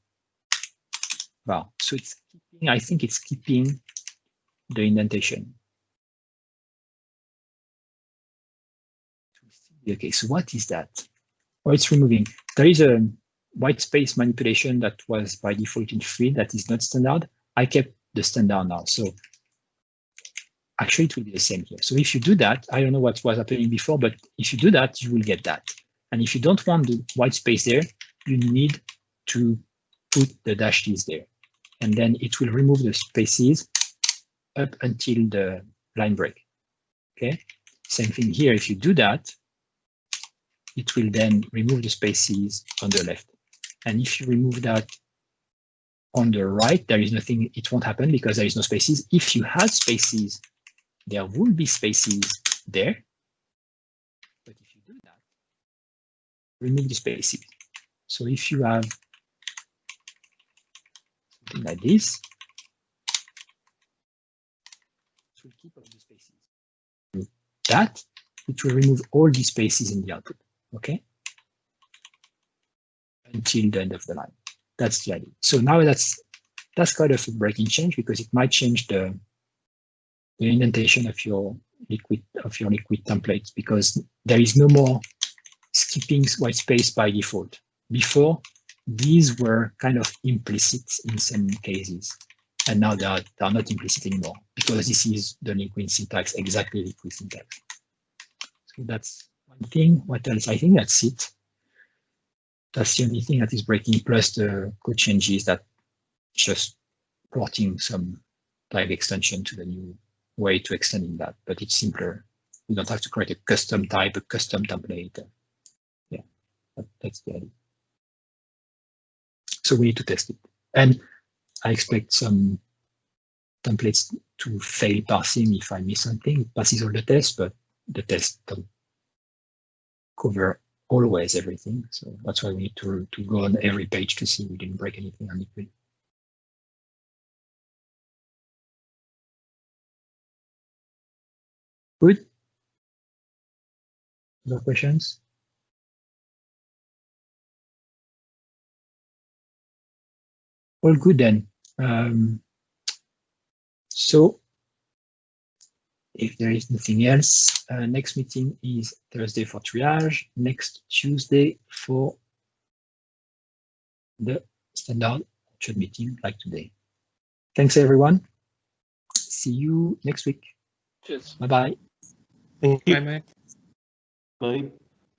Wow, so it's keeping, I think it's keeping the indentation. Okay, so what is that? Oh, it's removing. There is a white space manipulation that was by default in Thread that is not standard. I kept the standard now. So actually it will be the same here. So if you do that, I don't know what was happening before, but if you do that, you will get that. And if you don't want the white space there, you need to put the dash T's there. And then it will remove the spaces up until the line break. Okay, same thing here. If you do that, it will then remove the spaces on the left. And if you remove that on the right, there is nothing, it won't happen because there is no spaces. If you had spaces, there will be spaces there. But if you do that, remove the spaces. So if you have something like this, it will keep all the spaces. That, it will remove all the spaces in the output, okay? Until the end of the line. That's the idea. So now that's kind of a breaking change because it might change the indentation of your liquid templates because there is no more skipping white space by default. Before, these were kind of implicit in some cases, and now they are not implicit anymore because this is the liquid syntax, exactly liquid syntax. So that's one thing. What else? I think that's it. That's the only thing that is breaking, plus the code changes that just porting some type extension to the new way to extending that, but it's simpler. You don't have to create a custom type, a custom template. Yeah, that's the idea. So we need to test it. And I expect some templates to fail parsing if I miss something. It passes all the tests, but the tests don't cover always everything. So that's why we need to go on every page to see we didn't break anything on Liquid. Good. No questions? All good then. So If there is nothing else, next meeting is Thursday for triage, next Tuesday for the standard chat meeting like today. Thanks, everyone. See you next week. Cheers. Bye-bye. Thank you. Bye, Mike. Bye.